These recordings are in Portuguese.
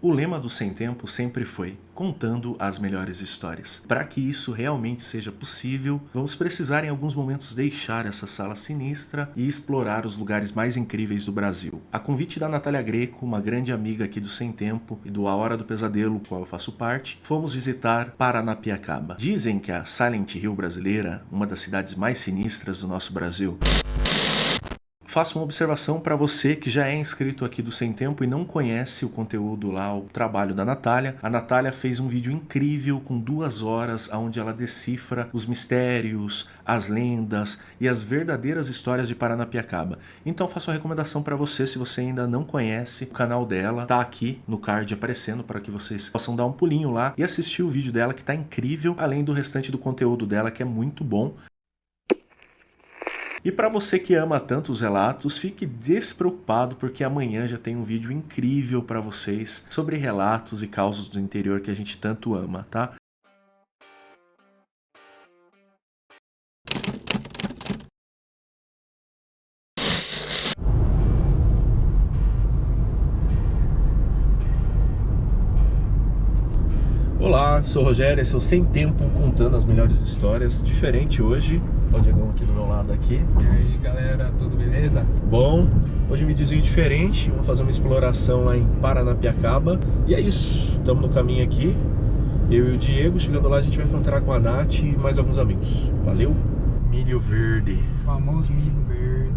O lema do Sem Tempo sempre foi contando as melhores histórias. Para que isso realmente seja possível, vamos precisar em alguns momentos deixar essa sala sinistra e explorar os lugares mais incríveis do Brasil. A convite da Natália Greco, uma grande amiga aqui do Sem Tempo e do A Hora do Pesadelo, qual eu faço parte, fomos visitar Paranapiacaba. Dizem que a Silent Hill brasileira, uma das cidades mais sinistras do nosso Brasil. Faço uma observação para você que já é inscrito aqui do Sem Tempo e não conhece o conteúdo lá, o trabalho da Natália. A Natália fez um vídeo incrível com 2 horas onde ela decifra os mistérios, as lendas e as verdadeiras histórias de Paranapiacaba. Então faço a recomendação para você, se você ainda não conhece, o canal dela tá aqui no card aparecendo para que vocês possam dar um pulinho lá e assistir o vídeo dela que tá incrível, além do restante do conteúdo dela que é muito bom. E para você que ama tanto os relatos, fique despreocupado porque amanhã já tem um vídeo incrível para vocês sobre relatos e causos do interior que a gente tanto ama, tá? Olá, sou o Rogério, esse é o Sem Tempo contando as melhores histórias. Diferente hoje, o Diegão aqui do meu lado aqui. E aí galera, tudo beleza? Bom, hoje um videozinho diferente, vamos fazer uma exploração lá em Paranapiacaba. E é isso, estamos no caminho aqui, eu e o Diego. Chegando lá a gente vai encontrar com a Nath e mais alguns amigos. Valeu! Milho verde. O famoso milho verde.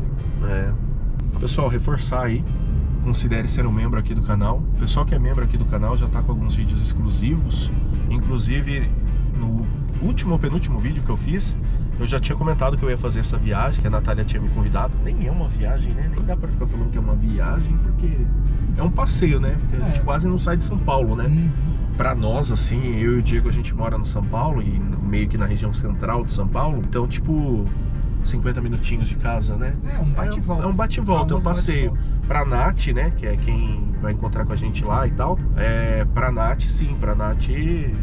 É. Pessoal, reforçar aí. Considere ser um membro aqui do canal. O pessoal que é membro aqui do canal já está com alguns vídeos exclusivos. Inclusive, no último ou penúltimo vídeo que eu fiz, eu já tinha comentado que eu ia fazer essa viagem, que a Natália tinha me convidado. Nem é uma viagem, né? Nem dá pra ficar falando que é uma viagem, porque é um passeio, né? Porque a gente quase não sai de São Paulo, né? Pra nós, assim, eu e o Diego, a gente mora no São Paulo, e meio que na região central de São Paulo. Então, tipo, 50 minutinhos de casa, né? É um bate-volta. É um bate-volta, é um passeio. Pra Nath, né, que é quem vai encontrar com a gente lá e tal, pra Nath, sim, pra Nath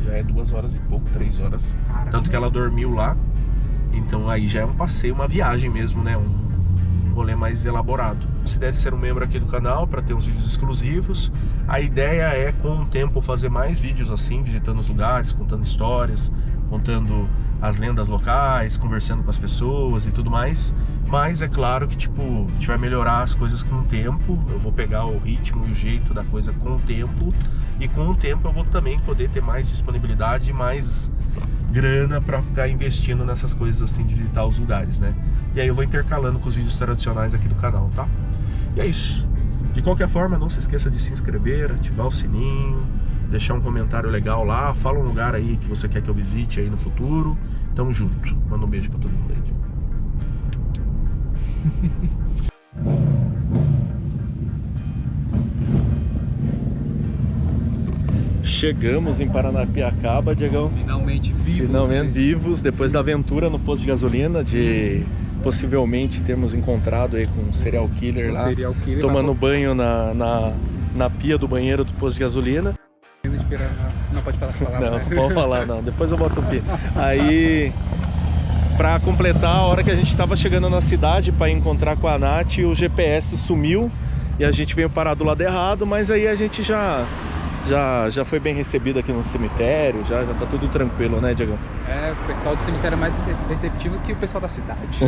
já é 2 horas e pouco, 3 horas. Caramba. Tanto que ela dormiu lá, então aí já é um passeio, uma viagem mesmo, né, um rolê mais elaborado. Considere ser um membro aqui do canal para ter uns vídeos exclusivos. A ideia é, com o tempo, fazer mais vídeos assim, visitando os lugares, contando histórias, contando as lendas locais, conversando com as pessoas e tudo mais. Mas é claro que, tipo, a gente vai melhorar as coisas com o tempo. Eu vou pegar o ritmo e o jeito da coisa com o tempo. E com o tempo eu vou também poder ter mais disponibilidade e mais grana para ficar investindo nessas coisas assim, de visitar os lugares, né? E aí eu vou intercalando com os vídeos tradicionais aqui do canal, tá? E é isso. De qualquer forma, não se esqueça de se inscrever, ativar o sininho, deixar um comentário legal lá, fala um lugar aí que você quer que eu visite aí no futuro. Tamo junto. Manda um beijo pra todo mundo aí, Diego. Chegamos em Paranapiacaba, Diegão. Finalmente vivos. Finalmente vivos, depois da aventura no posto de gasolina, de possivelmente termos encontrado aí com um serial killer lá, tomando banho na pia do banheiro do posto de gasolina. Não pode falar essa palavra. Não, né? não pode falar não, depois eu boto o pi. Aí, pra completar, a hora que a gente tava chegando na cidade para encontrar com a Nath, o GPS sumiu e a gente veio parar do lado errado, mas aí a gente já foi bem recebido aqui no cemitério, já tá tudo tranquilo, né, Diego? É, o pessoal do cemitério é mais receptivo que o pessoal da cidade.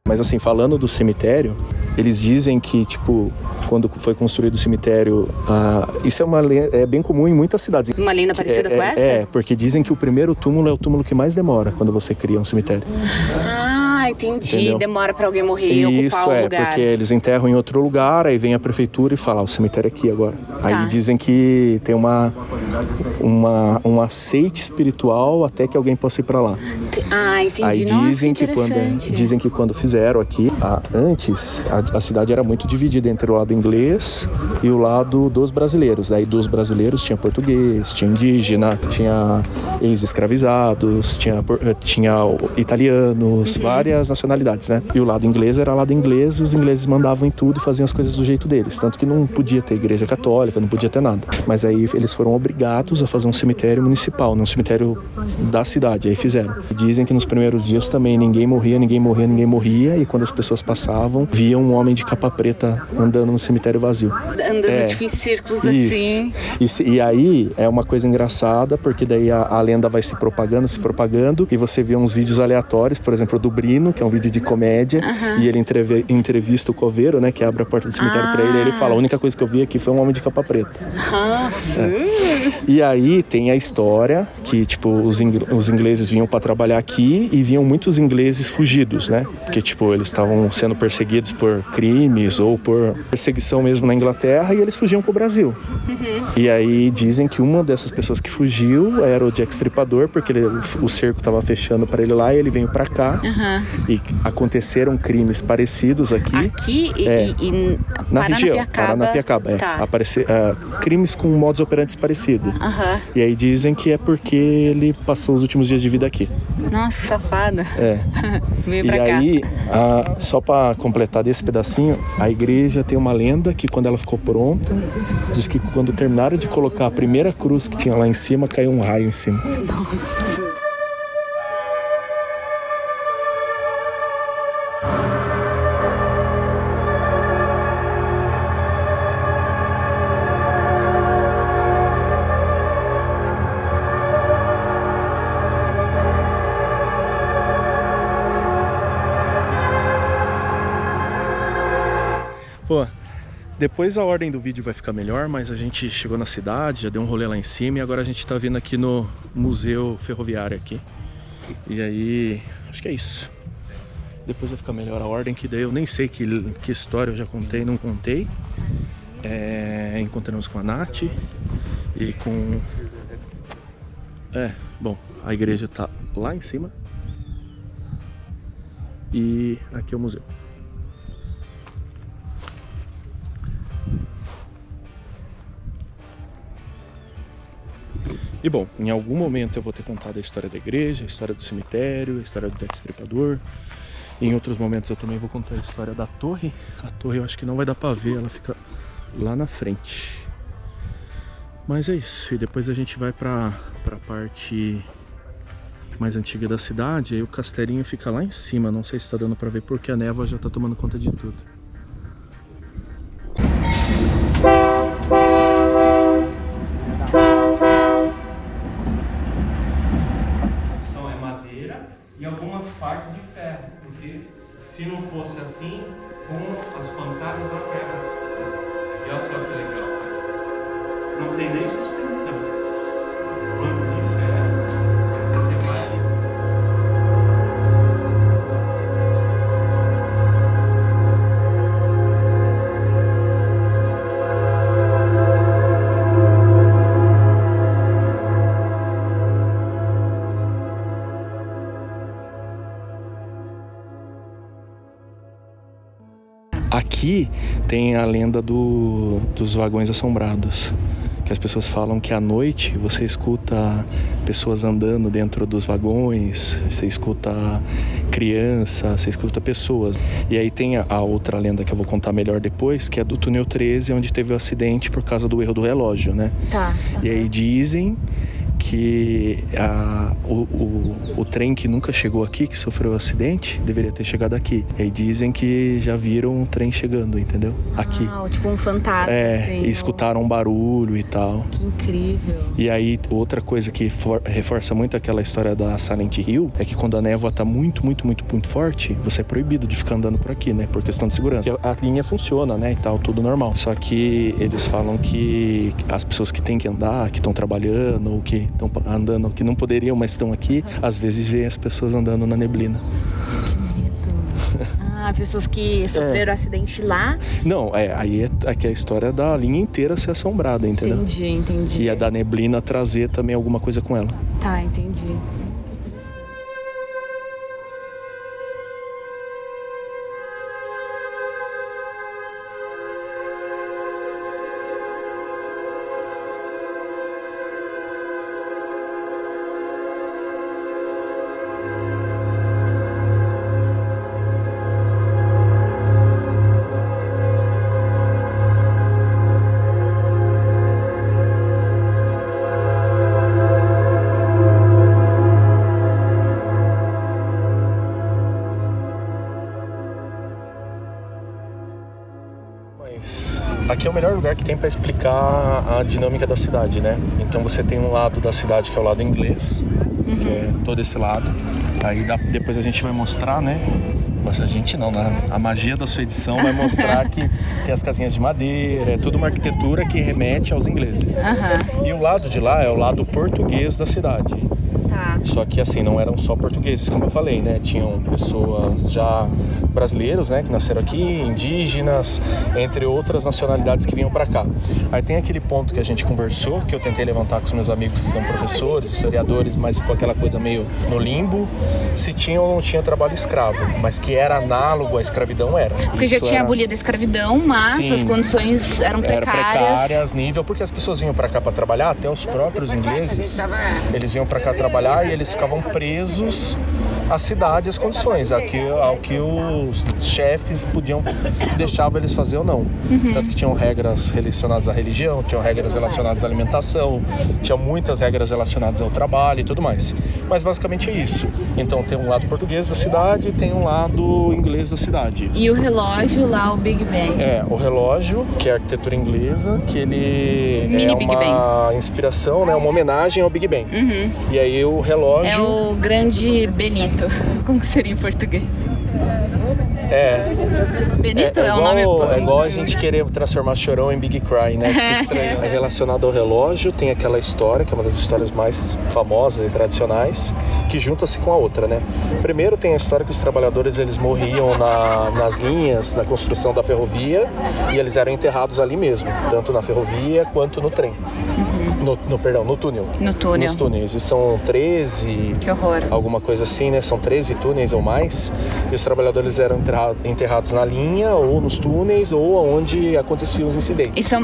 Mas assim, falando do cemitério, eles dizem que, tipo, quando foi construído o cemitério, isso é bem comum em muitas cidades. Uma lenda parecida com essa? É, porque dizem que o primeiro túmulo é o túmulo que mais demora quando você cria um cemitério. Ah, entendi. Entendeu? Demora pra alguém morrer e ocupar o lugar. Porque eles enterram em outro lugar, aí vem a prefeitura e fala, o cemitério é aqui agora. Aí Tá. dizem que tem um aceite espiritual até que alguém possa ir pra lá. Entendi. Aí Nossa, dizem que quando fizeram aqui, antes a cidade era muito dividida entre o lado inglês e o lado dos brasileiros. Daí dos brasileiros tinha português, tinha indígena, tinha ex-escravizados, tinha italianos, várias nacionalidades, né? E o lado inglês era lado inglês, os ingleses mandavam em tudo e faziam as coisas do jeito deles. Tanto que não podia ter igreja católica, não podia ter nada. Mas aí eles foram obrigados a fazer um cemitério municipal, um cemitério da cidade. Aí fizeram. Dizem que nos primeiros dias também ninguém morria. E quando as pessoas passavam, viam um homem de capa preta andando no cemitério vazio. Andando tipo em círculos assim. E aí é uma coisa engraçada, porque daí a lenda vai se propagando, e você vê uns vídeos aleatórios, por exemplo, do Brino, que é um vídeo de comédia, e ele entrevista o coveiro, né, que abre a porta do cemitério pra ele, e ele fala, a única coisa que eu vi aqui foi um homem de capa preta. Nossa! E aí tem a história que, tipo, os ingleses vinham pra trabalhar aqui e vinham muitos ingleses fugidos, né? Porque, tipo, eles estavam sendo perseguidos por crimes ou por perseguição mesmo na Inglaterra, e eles fugiam pro Brasil. E aí dizem que uma dessas pessoas que fugiu era o Jack Stripador, porque o cerco tava fechando pra ele lá, e ele veio pra cá. E aconteceram crimes parecidos aqui. Aqui e na região, Paranapiacaba. Tá. Crimes com modus operandi parecidos. E aí dizem que é porque ele passou os últimos dias de vida aqui. Nossa, safada. Veio pra cá. E aí, só pra completar desse pedacinho, a igreja tem uma lenda que quando ela ficou pronta, diz que quando terminaram de colocar a primeira cruz que tinha lá em cima, caiu um raio em cima. Nossa. Pô, depois a ordem do vídeo vai ficar melhor, mas a gente chegou na cidade, já deu um rolê lá em cima, e agora a gente tá vindo aqui no Museu Ferroviário aqui. E aí, acho que é isso. Depois vai ficar melhor a ordem, que daí eu nem sei que história eu já contei, não contei. Encontramos com a Nath e com... bom, a igreja tá lá em cima. E aqui é o museu. E bom, em algum momento eu vou ter contado a história da igreja, a história do cemitério, a história do Jack Stripador. E em outros momentos eu também vou contar a história da torre. A torre eu acho que não vai dar pra ver, ela fica lá na frente. Mas é isso, e depois a gente vai pra parte mais antiga da cidade. Aí o castelinho fica lá em cima, não sei se tá dando pra ver porque a névoa já tá tomando conta de tudo. E algumas partes de ferro, porque se não fosse assim, com as pancadas da quebra. E olha só que legal, não tem nem suspensão. Banco de ferro, você vai ali. Aqui tem a lenda dos vagões assombrados, que as pessoas falam que à noite você escuta pessoas andando dentro dos vagões, você escuta criança, você escuta pessoas. E aí tem a outra lenda que eu vou contar melhor depois, que é do túnel 13, onde teve o acidente por causa do erro do relógio, né? Tá. E aí dizem que o trem que nunca chegou aqui, que sofreu o acidente, deveria ter chegado aqui. E aí dizem que já viram o trem chegando, entendeu? Aqui. Tipo um fantasma, assim. E escutaram um barulho e tal. Que incrível. E aí, outra coisa que reforça muito aquela história da Silent Hill é que quando a névoa tá muito forte, você é proibido de ficar andando por aqui, né? Por questão de segurança. A linha funciona, né? E tal, tudo normal. Só que eles falam que as pessoas que têm que andar, que estão trabalhando, ou que estão andando, que não poderiam, mas estão aqui, às vezes vê as pessoas andando na neblina. Que medo. pessoas que sofreram acidente lá. Não, aí aqui é a história da linha inteira ser assombrada, entendeu? Entendi. E a da neblina trazer também alguma coisa com ela. Tá, entendi. Aqui é o melhor lugar que tem para explicar a dinâmica da cidade, né? Então você tem um lado da cidade que é o lado inglês, que é todo esse lado. Aí depois a gente vai mostrar, né? A gente não, né? A magia da sua edição vai mostrar que tem as casinhas de madeira, é toda uma arquitetura que remete aos ingleses. E o lado de lá é o lado português da cidade. Só que assim, não eram só portugueses, como eu falei, né? Tinham pessoas já brasileiros, né? Que nasceram aqui, indígenas, entre outras nacionalidades que vinham para cá. Aí tem aquele ponto que a gente conversou, que eu tentei levantar com os meus amigos que são professores, historiadores, mas ficou aquela coisa meio no limbo, se tinha ou não tinha trabalho escravo, mas que era análogo à escravidão, era. Porque já tinha abolido a escravidão, mas sim, as condições eram precárias, nível, porque as pessoas vinham para cá para trabalhar, até os próprios ingleses, eles vinham para cá trabalhar e eles ficavam presos à cidade, às condições, ao que os chefes deixavam eles fazer ou não. Tanto que tinham regras relacionadas à religião, tinham regras relacionadas à alimentação, tinham muitas regras relacionadas ao trabalho e tudo mais. Mas basicamente é isso. Então tem um lado português da cidade e tem um lado inglês da cidade. E o relógio lá, o Big Ben. O relógio, que é a arquitetura inglesa, que ele Mini é Big uma inspiração, né, uma homenagem ao Big Ben. E aí o relógio... É o grande Benito. Como que seria em português? Benito é o nome... É igual a gente querer transformar Chorão em Big Cry, né? Fica estranho. É relacionado ao relógio, tem aquela história, que é uma das histórias mais famosas e tradicionais, que junta-se com a outra, né? Primeiro tem a história que os trabalhadores, eles morriam nas linhas, na construção da ferrovia, e eles eram enterrados ali mesmo, tanto na ferrovia quanto no trem. No túnel. No túnel. Nos túneis. E são 13... Que horror. Alguma coisa assim, né? São 13 túneis ou mais. E os trabalhadores eram enterrados na linha, ou nos túneis, ou onde aconteciam os incidentes. Isso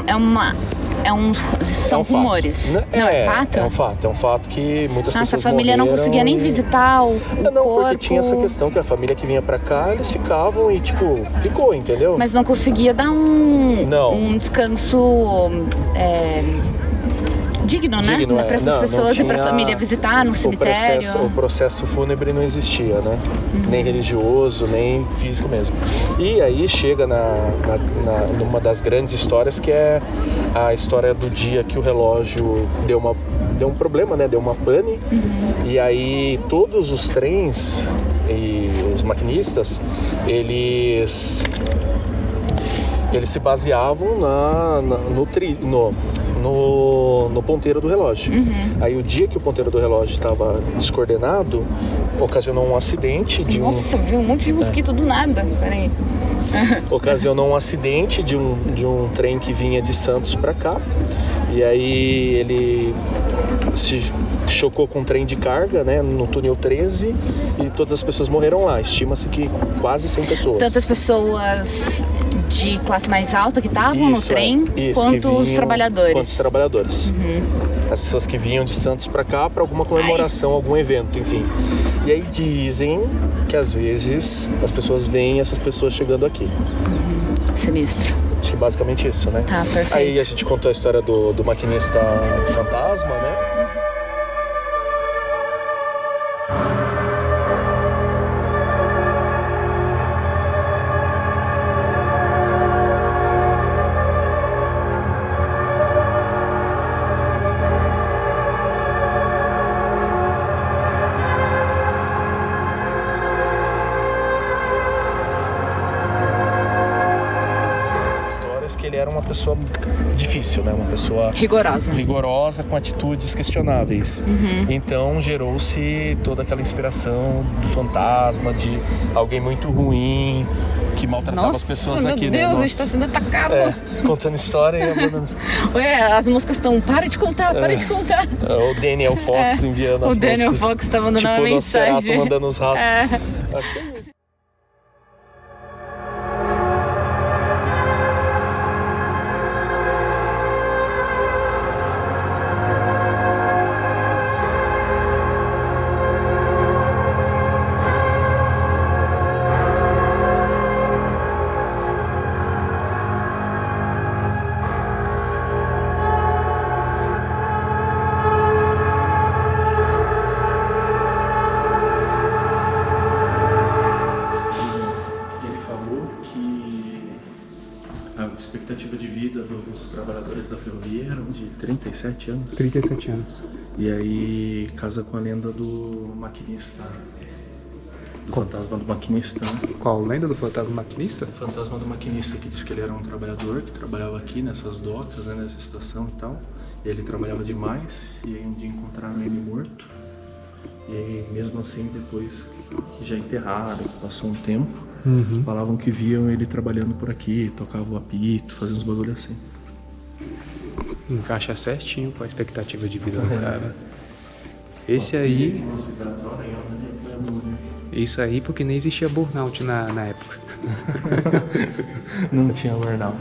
são rumores. Não é fato? É um fato que muitas pessoas a família não conseguia nem visitar o corpo. Porque tinha essa questão que a família que vinha pra cá, eles ficavam e ficou, entendeu? Mas não conseguia dar um descanso... Digno, né? Para essas pessoas e para a família visitar no cemitério. O processo fúnebre não existia, né? Nem religioso, nem físico mesmo. E aí chega numa das grandes histórias, que é a história do dia que o relógio deu um problema, né? Deu uma pane. E aí todos os trens e os maquinistas, eles se baseavam no ponteiro do relógio. Aí o dia que o ponteiro do relógio estava descoordenado, ocasionou um acidente de Nossa, viu um monte de mosquito do nada. Peraí. Ocasionou um acidente de um trem que vinha de Santos para cá. E aí ele se chocou com um trem de carga, né, no túnel 13, e todas as pessoas morreram lá. Estima-se que quase 100 pessoas. Tantas pessoas de classe mais alta que estavam no trem, quanto os trabalhadores. As pessoas que vinham de Santos para cá para alguma comemoração, algum evento, enfim. E aí dizem que às vezes as pessoas veem essas pessoas chegando aqui. Sinistro. Acho que basicamente isso, né? Tá, perfeito. Aí a gente contou a história do maquinista fantasma, né? Ele era uma pessoa difícil, né? Uma pessoa rigorosa, com atitudes questionáveis. Então gerou-se toda aquela inspiração do fantasma, de alguém muito ruim, que maltratava as pessoas aqui, né? Meu Deus, a gente tá sendo atacado. Contando história e abandonando. As moscas estão, para de contar. O Daniel Fox enviando as moscas. O Daniel Fox tá mandando uma mensagem. Tipo o Nosferatu mandando os ratos. Acho que é isso. A expectativa de vida dos trabalhadores da ferrovia eram de 37 anos. 37 anos. E aí casa com a lenda do maquinista, do fantasma do maquinista. Qual lenda do fantasma do maquinista? O fantasma do maquinista, que diz que ele era um trabalhador que trabalhava aqui nessas docas, né, nessa estação e tal. E ele trabalhava demais e aí um dia encontraram ele morto. E aí mesmo assim, depois que já enterraram, passou um tempo, falavam que viam ele trabalhando por aqui, tocava o apito, fazia uns bagulho assim. Encaixa certinho com a expectativa de vida do cara. Esse aí... Isso aí porque nem existia burnout na época. Não tinha burnout.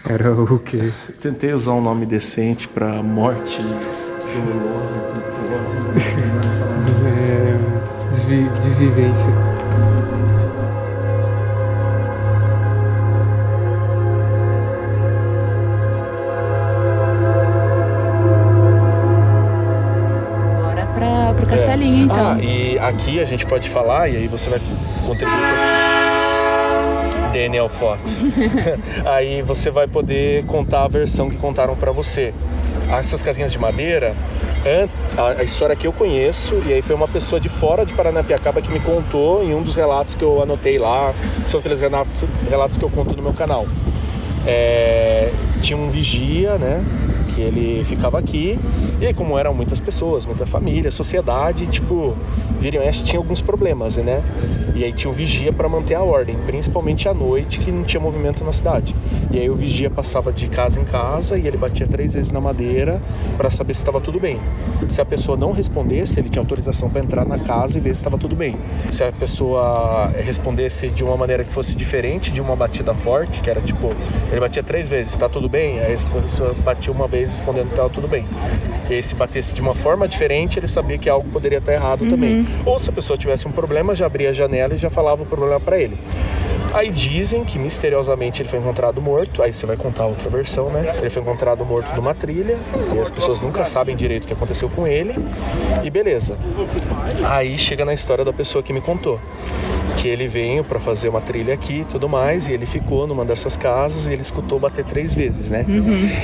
Era o quê? Tentei usar um nome decente pra morte dolorosa. Desvivência. Bora pro castelinho, então. E aqui a gente pode falar, e aí você vai contribuir com Daniel Fox. Aí você vai poder contar a versão que contaram pra você. Essas casinhas de madeira, a história que eu conheço, e aí foi uma pessoa de fora de Paranapiacaba que me contou em um dos relatos que eu anotei lá, que são aqueles relatos que eu conto no meu canal. Tinha um vigia, né, que ele ficava aqui, e aí como eram muitas pessoas, muita família, sociedade, tipo, vira e mexe tinha alguns problemas, né, e aí tinha um vigia para manter a ordem, principalmente à noite, que não tinha movimento na cidade, e aí o vigia passava de casa em casa e ele batia 3 vezes na madeira para saber se estava tudo bem. Se a pessoa não respondesse, ele tinha autorização para entrar na casa e ver se estava tudo bem. Se a pessoa respondesse de uma maneira que fosse diferente de uma batida forte, que era tipo, ele batia 3 vezes, tá tudo bem? Aí a pessoa batia uma vez respondendo que estava tudo bem. E aí se batesse de uma forma diferente, ele sabia que algo poderia estar errado também. Ou se a pessoa tivesse um problema, já abria a janela e já falava o problema para ele. Aí dizem que misteriosamente ele foi encontrado morto. Aí você vai contar outra versão, né? Ele foi encontrado morto numa trilha e as pessoas nunca sabem direito o que aconteceu com ele. E beleza. Aí chega na história da pessoa que me contou que ele veio para fazer uma trilha aqui e tudo mais, e ele ficou numa dessas casas e ele escutou bater 3 vezes, né?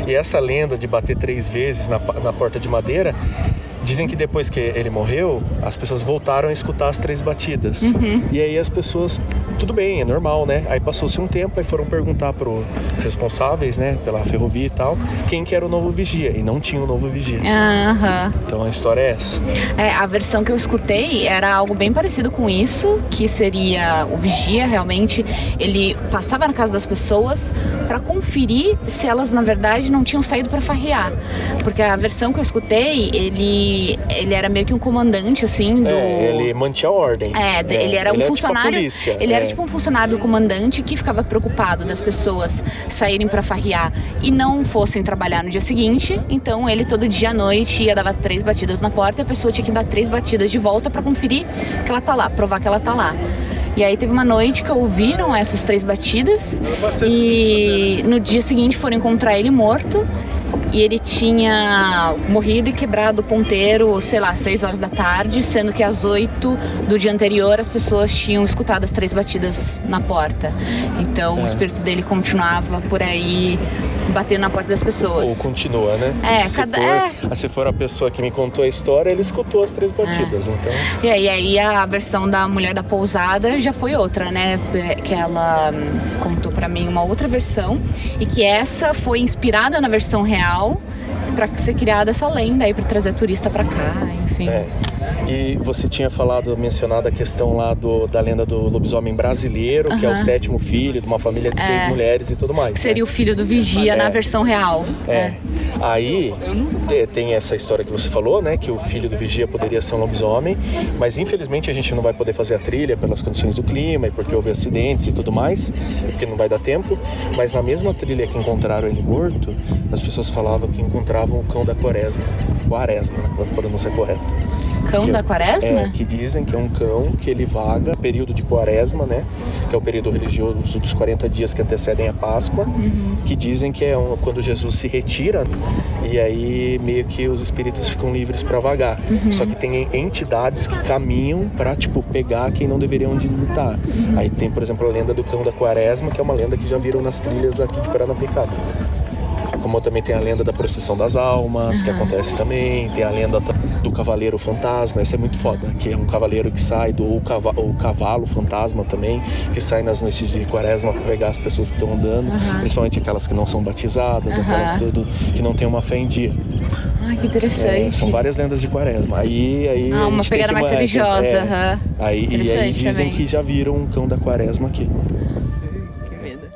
E essa lenda de bater 3 vezes na porta de madeira, dizem que depois que ele morreu, as pessoas voltaram a escutar as 3 batidas. E aí as pessoas, tudo bem, é normal, né? Aí passou-se um tempo, aí foram perguntar pros responsáveis, né, pela ferrovia e tal, quem que era o novo vigia. E não tinha o novo vigia. Então a história é essa. A versão que eu escutei era algo bem parecido com isso, que seria o vigia, realmente, ele passava na casa das pessoas para conferir se elas, na verdade, não tinham saído para farrear. Porque a versão que eu escutei, ele era meio que um comandante, assim, do... ele mantinha a ordem. Ele era um funcionário... Tipo a polícia. Ele era tipo um funcionário do comandante que ficava preocupado das pessoas saírem para farrear e não fossem trabalhar no dia seguinte. Então ele todo dia à noite ia dar 3 batidas na porta e a pessoa tinha que dar 3 batidas de volta para conferir que ela tá lá, provar que ela tá lá. E aí teve uma noite que ouviram essas 3 batidas e no dia seguinte foram encontrar ele morto. E ele tinha morrido e quebrado o ponteiro, sei lá, 6 horas da tarde, sendo que às 8 do dia anterior as pessoas tinham escutado as 3 batidas na porta. Então o espírito dele continuava por aí batendo na porta das pessoas. Ou continua, né? Se for a pessoa que me contou a história, ele escutou as 3 batidas, então... E aí a versão da mulher da pousada já foi outra, né? Que ela contou pra mim uma outra versão e que essa foi inspirada na versão real pra ser criada essa lenda aí, pra trazer turista pra cá, enfim. enfim. E você tinha mencionado a questão lá da lenda do lobisomem brasileiro, que é o 7º filho de uma família de 6 mulheres e tudo mais. Que seria o filho do Vigia na versão real. Aí tem essa história que você falou, né? Que o filho do Vigia poderia ser um lobisomem, mas infelizmente a gente não vai poder fazer a trilha pelas condições do clima e porque houve acidentes e tudo mais, porque não vai dar tempo. Mas na mesma trilha que encontraram ele morto, as pessoas falavam que encontravam o cão da Quaresma, né? A pronúncia correta. Cão da Quaresma? Que dizem que é um cão que ele vaga período de Quaresma, né? Que é o período religioso dos 40 dias que antecedem a Páscoa, que dizem que é quando Jesus se retira e aí meio que os espíritos ficam livres para vagar. Só que tem entidades que caminham para tipo pegar quem não deveriam onde estar. Aí tem, por exemplo, a lenda do cão da Quaresma, que é uma lenda que já viram nas trilhas daqui de Paranapiacaba. Como também tem a lenda da procissão das almas, que acontece também. Tem a lenda do cavaleiro fantasma, essa é muito foda, que é um cavaleiro que sai o cavalo fantasma também, que sai nas noites de Quaresma para pegar as pessoas que estão andando, principalmente aquelas que não são batizadas, aquelas que não têm uma fé em dia. Ah, que interessante. São várias lendas de Quaresma. Aí uma pegada mais religiosa. E aí dizem que já viram um cão da Quaresma aqui. Que medo.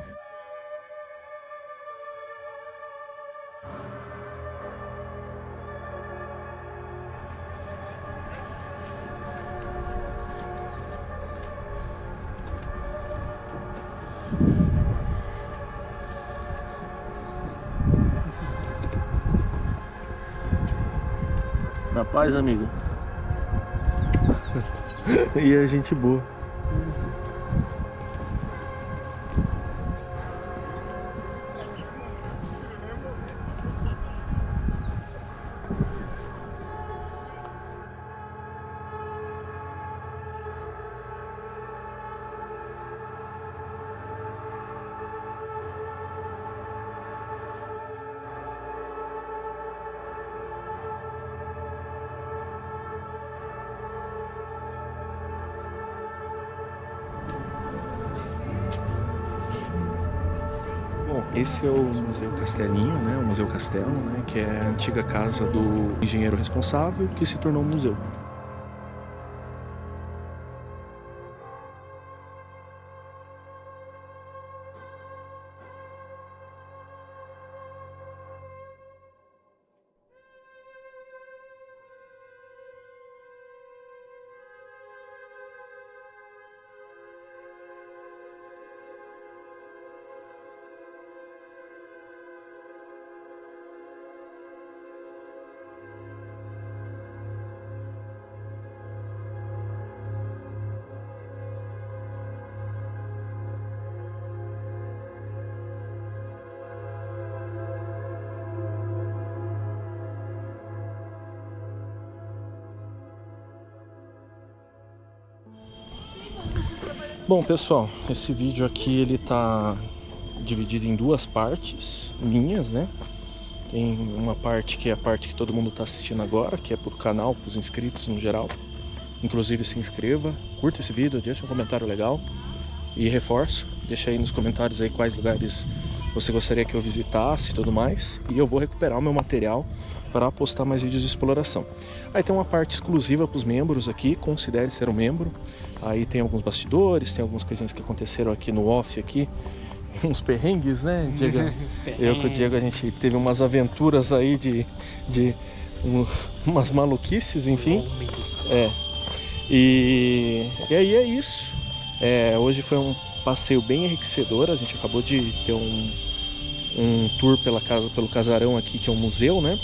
Na paz, amigo. E a gente boa. Esse é o Museu Castelinho, né? O Museu Castelo, né? Que é a antiga casa do engenheiro responsável que se tornou um museu. Bom, pessoal, esse vídeo aqui ele tá dividido em duas partes minhas, né? Tem uma parte que é a parte que todo mundo tá assistindo agora, que é pro canal, pros inscritos no geral. Inclusive se inscreva, curta esse vídeo, deixa um comentário legal. E reforço, deixa aí nos comentários aí quais lugares você gostaria que eu visitasse e tudo mais. E eu vou recuperar o meu material para postar mais vídeos de exploração. Aí tem uma parte exclusiva para os membros aqui, considere ser um membro. Aí tem alguns bastidores, tem algumas coisinhas que aconteceram aqui no off aqui. Uns perrengues, né, Diego? Eu com o Diego a gente teve umas aventuras aí de umas maluquices, enfim. E aí é isso. Hoje foi um passeio bem enriquecedor. A gente acabou de ter um tour pelo casarão aqui, que é um museu, né?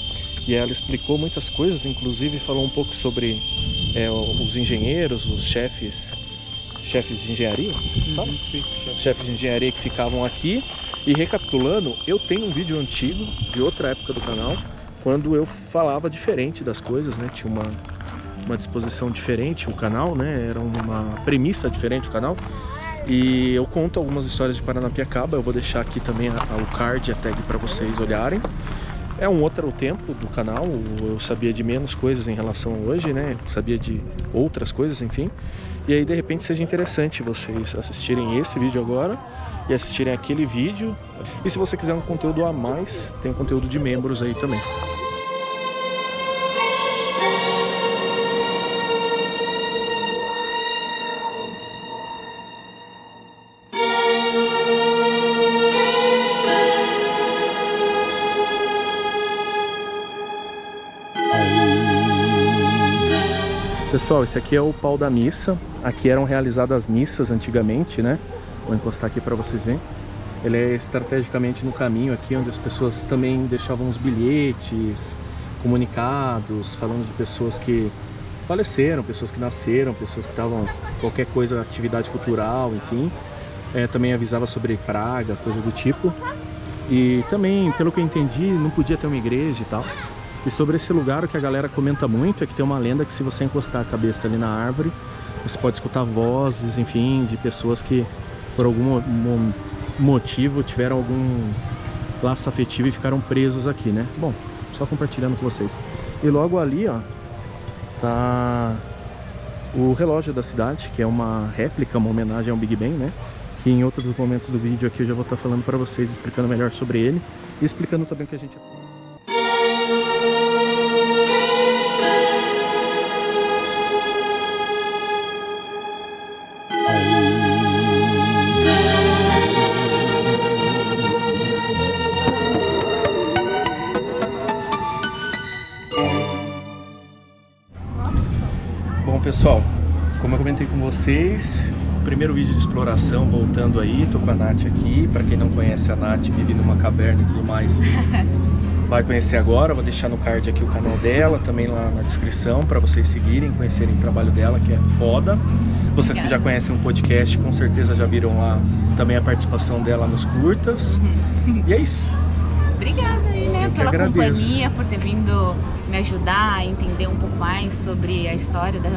E ela explicou muitas coisas, inclusive falou um pouco sobre os engenheiros, os chefes de engenharia, chefes de engenharia que ficavam aqui. E recapitulando, eu tenho um vídeo antigo de outra época do canal, quando eu falava diferente das coisas, né? Tinha uma disposição diferente o canal, né? Era uma premissa diferente o canal. E eu conto algumas histórias de Paranapiacaba. Eu vou deixar aqui também o card, a tag para vocês olharem. É um outro tempo do canal, eu sabia de menos coisas em relação a hoje, né? Eu sabia de outras coisas, enfim. E aí de repente seja interessante vocês assistirem esse vídeo agora e assistirem aquele vídeo. E se você quiser um conteúdo a mais, tem um conteúdo de membros aí também. Pessoal, esse aqui é o pau da missa. Aqui eram realizadas missas antigamente, né? Vou encostar aqui para vocês verem. Ele é estrategicamente no caminho aqui, onde as pessoas também deixavam os bilhetes, comunicados, falando de pessoas que faleceram, pessoas que nasceram, pessoas que estavam qualquer coisa, atividade cultural, enfim. Também avisava sobre praga, coisa do tipo. E também, pelo que eu entendi, não podia ter uma igreja e tal. E sobre esse lugar, o que a galera comenta muito é que tem uma lenda que se você encostar a cabeça ali na árvore, você pode escutar vozes, enfim, de pessoas que por algum motivo tiveram algum laço afetivo e ficaram presos aqui, né? Bom, só compartilhando com vocês. E logo ali, ó, tá o relógio da cidade, que é uma réplica, uma homenagem ao Big Ben, né? Que em outros momentos do vídeo aqui eu já vou estar falando para vocês, explicando melhor sobre ele e explicando também o que a gente... Bom, pessoal, como eu comentei com vocês, primeiro vídeo de exploração, voltando aí, tô com a Nath aqui. Pra quem não conhece, a Nath vive numa caverna e tudo mais, vai conhecer agora. Vou deixar no card aqui o canal dela, também lá na descrição, pra vocês seguirem, conhecerem o trabalho dela, que é foda. Vocês que já conhecem o podcast, com certeza já viram lá também a participação dela nos curtas. E é isso. Obrigada aí, né, pela agradeço. companhia, por ter vindo me ajudar a entender um pouco mais sobre a história do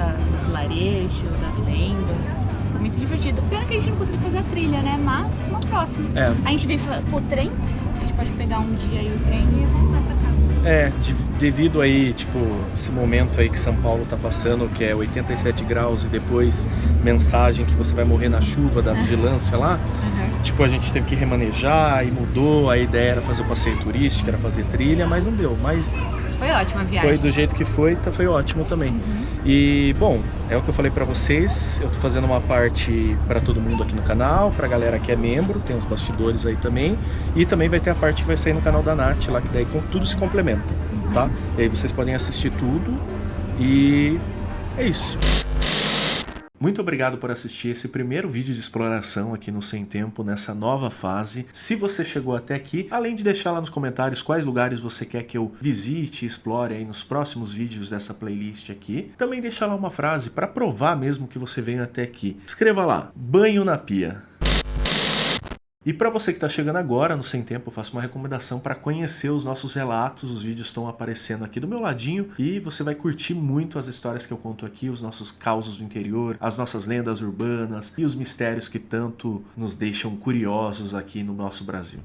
vilarejo, das lendas. Foi muito divertido. Pena que a gente não conseguiu fazer a trilha, né? Mas uma próxima. A gente veio com o trem, a gente pode pegar um dia aí o trem e voltar pra cá. Devido aí, tipo, esse momento aí que São Paulo tá passando, que é 87 graus e depois mensagem que você vai morrer na chuva da vigilância lá, tipo, a gente teve que remanejar e mudou, a ideia era fazer o passeio turístico, era fazer trilha, mas não deu, mas... Foi ótima a viagem. Foi do jeito que foi, foi ótimo também. E, bom, é o que eu falei pra vocês, eu tô fazendo uma parte pra todo mundo aqui no canal, pra galera que é membro, tem os bastidores aí também, e também vai ter a parte que vai sair no canal da Nath lá, que daí tudo se complementa, tá? E aí vocês podem assistir tudo, e é isso. Muito obrigado por assistir esse primeiro vídeo de exploração aqui no Sem Tempo, nessa nova fase. Se você chegou até aqui, além de deixar lá nos comentários quais lugares você quer que eu visite e explore aí nos próximos vídeos dessa playlist aqui, também deixa lá uma frase para provar mesmo que você veio até aqui. Escreva lá, banho na pia. E para você que está chegando agora no Sem Tempo, eu faço uma recomendação para conhecer os nossos relatos. Os vídeos estão aparecendo aqui do meu ladinho e você vai curtir muito as histórias que eu conto aqui, os nossos causos do interior, as nossas lendas urbanas e os mistérios que tanto nos deixam curiosos aqui no nosso Brasil.